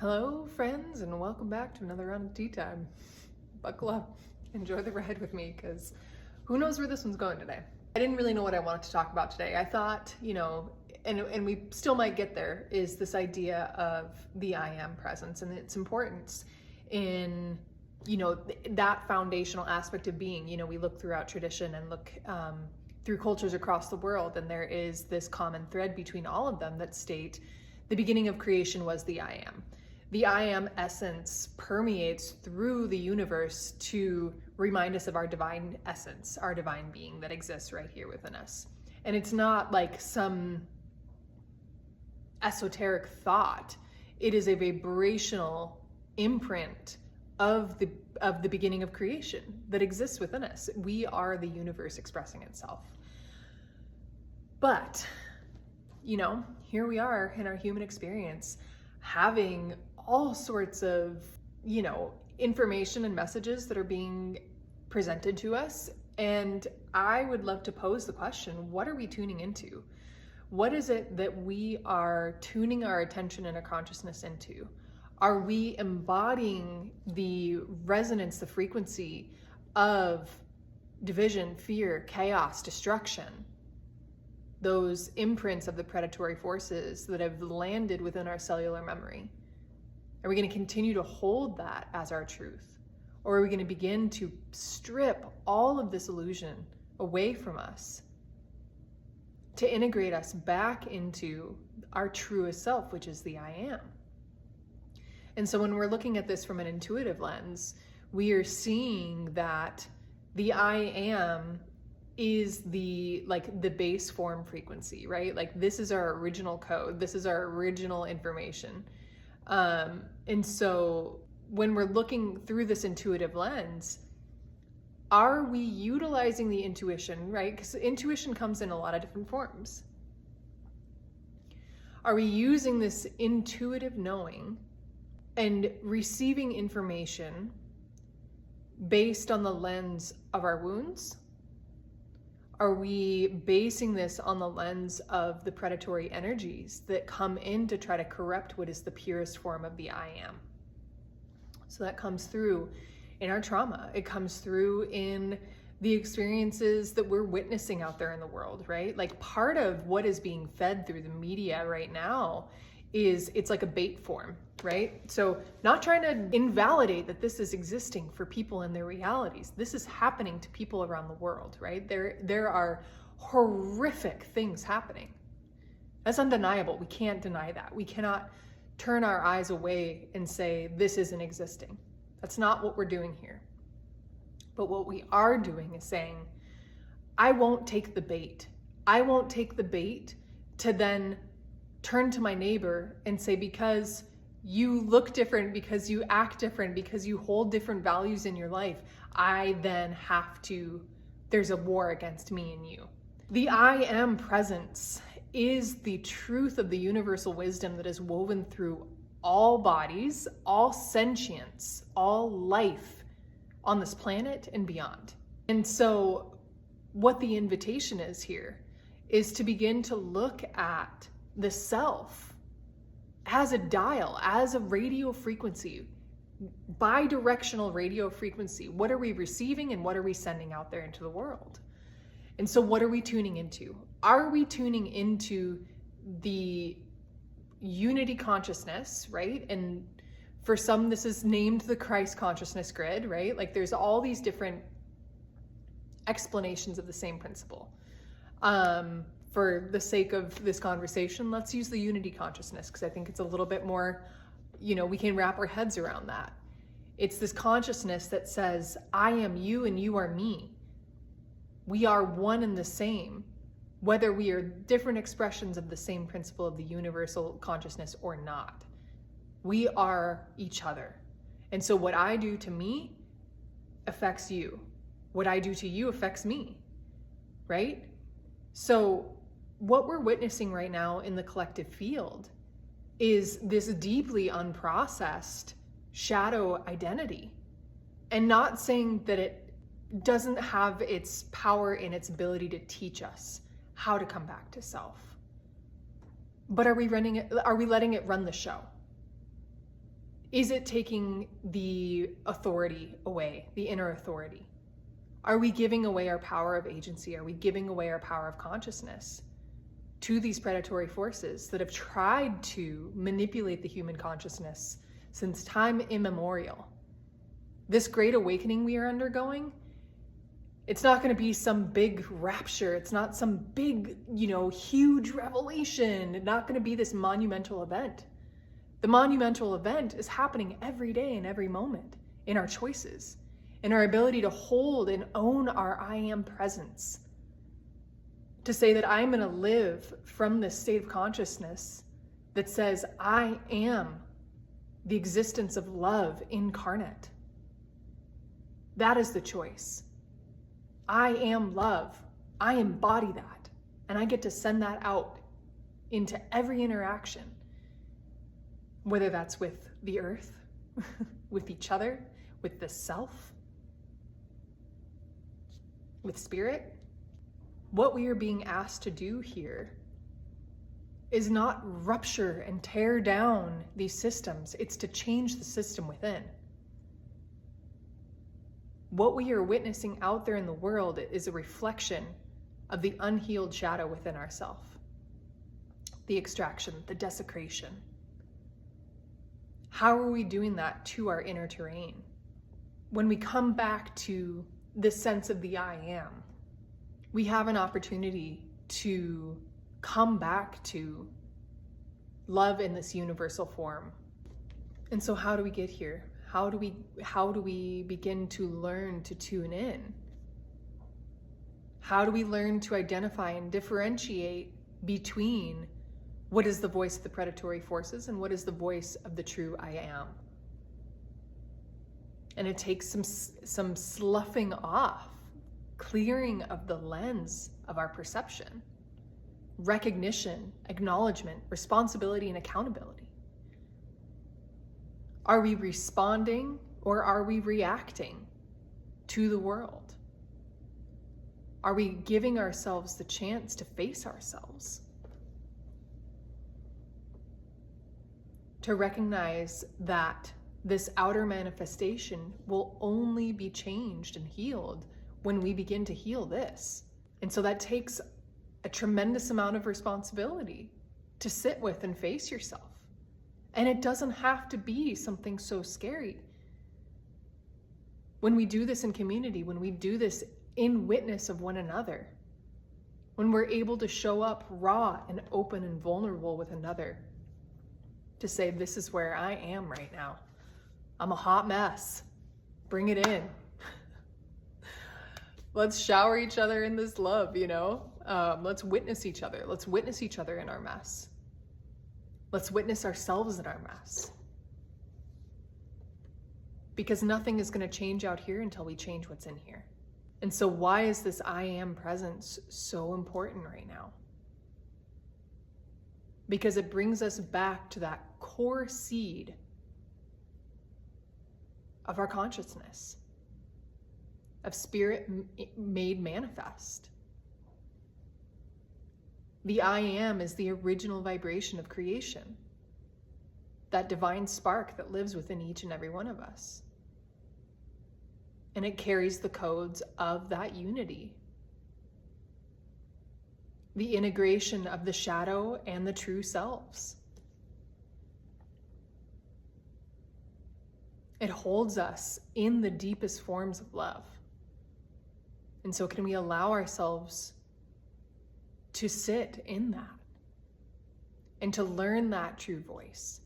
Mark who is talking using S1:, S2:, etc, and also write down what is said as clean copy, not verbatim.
S1: Hello, friends, and welcome back to another round of tea time. Buckle up, enjoy the ride with me, because who knows where this one's going today. I didn't really know what I wanted to talk about today. I thought, and we still might get there, is this idea of the I am presence and its importance in, that foundational aspect of being. We look throughout tradition and look through cultures across the world, and there is this common thread between all of them that state the beginning of creation was the I am. The I am essence permeates through the universe to remind us of our divine essence, our divine being that exists right here within us. And it's not like some esoteric thought. It is a vibrational imprint of the beginning of creation that exists within us. We are the universe expressing itself. But, here we are in our human experience, having all sorts of, information and messages that are being presented to us. And I would love to pose the question, what are we tuning into? What is it that we are tuning our attention and our consciousness into? Are we embodying the resonance, the frequency of division, fear, chaos, destruction? Those imprints of the predatory forces that have landed within our cellular memory? Are we going to continue to hold that as our truth? Or are we going to begin to strip all of this illusion away from us to integrate us back into our truest self, which is the I am? And so when we're looking at this from an intuitive lens, we are seeing that the I am is the base form frequency, right? Like, this is our original code. This is our original information. And so when we're looking through this intuitive lens, are we utilizing the intuition, right? Because intuition comes in a lot of different forms. Are we using this intuitive knowing and receiving information based on the lens of our wounds? Are we basing this on the lens of the predatory energies that come in to try to corrupt what is the purest form of the I am? So that comes through in our trauma. It comes through in the experiences that we're witnessing out there in the world, right? Like, part of what is being fed through the media right now is it's like a bait form, right? So not trying to invalidate that this is existing for people in their realities. This is happening to people around the world, right? There are horrific things happening. That's undeniable. We can't deny that. We cannot turn our eyes away and say this isn't existing. That's not what we're doing here. But what we are doing is saying, I won't take the bait. I won't take the bait to then turn to my neighbor and say, because you look different, because you act different, because you hold different values in your life, I then have to, there's a war against me and you. The I am presence is the truth of the universal wisdom that is woven through all bodies, all sentience, all life on this planet and beyond. And so what the invitation is here is to begin to look at the self as a dial, as a radio frequency, bi-directional radio frequency. What are we receiving and what are we sending out there into the world? And so what are we tuning into? Are we tuning into the unity consciousness, right? And for some, this is named the Christ consciousness grid, right? Like, there's all these different explanations of the same principle. For the sake of this conversation, let's use the unity consciousness, because I think it's a little bit more, we can wrap our heads around that. It's this consciousness that says, I am you and you are me. We are one and the same, whether we are different expressions of the same principle of the universal consciousness or not. We are each other. And so what I do to me affects you. What I do to you affects me, right? So what we're witnessing right now in the collective field is this deeply unprocessed shadow identity. And not saying that it doesn't have its power in its ability to teach us how to come back to self. But are we letting it run the show? Is it taking the authority away, the inner authority? Are we giving away our power of agency? Are we giving away our power of consciousness to these predatory forces that have tried to manipulate the human consciousness since time immemorial? This great awakening we are undergoing, it's not going to be some big rapture. It's not some big, huge revelation. It's not going to be this monumental event. The monumental event is happening every day and every moment in our choices, in our ability to hold and own our I am presence. To say that I'm going to live from this state of consciousness that says I am the existence of love incarnate. That is the choice. I am love. I embody that. And I get to send that out into every interaction. Whether that's with the earth, with each other, with the self, with spirit. What we are being asked to do here is not rupture and tear down these systems. It's to change the system within. What we are witnessing out there in the world is a reflection of the unhealed shadow within ourselves. The extraction, the desecration. How are we doing that to our inner terrain? When we come back to this sense of the I am, we have an opportunity to come back to love in this universal form. And so how do we get here? How do we begin to learn to tune in? How do we learn to identify and differentiate between what is the voice of the predatory forces and what is the voice of the true I am? And it takes some sloughing off, clearing of the lens of our perception, recognition, acknowledgement, responsibility, and accountability. Are we responding or are we reacting to the world? Are we giving ourselves the chance to face ourselves? To recognize that this outer manifestation will only be changed and healed when we begin to heal this. And so that takes a tremendous amount of responsibility to sit with and face yourself. And it doesn't have to be something so scary. When we do this in community, when we do this in witness of one another, when we're able to show up raw and open and vulnerable with another, to say, this is where I am right now. I'm a hot mess. Bring it in. Let's shower each other in this love, let's witness each other. Let's witness each other in our mess. Let's witness ourselves in our mess. Because nothing is going to change out here until we change what's in here. And so why is this I am presence so important right now? Because it brings us back to that core seed of our consciousness, of spirit made manifest. The I am is the original vibration of creation, that divine spark that lives within each and every one of us. And it carries the codes of that unity. The integration of the shadow and the true selves. It holds us in the deepest forms of love. And so can we allow ourselves to sit in that and to learn that true voice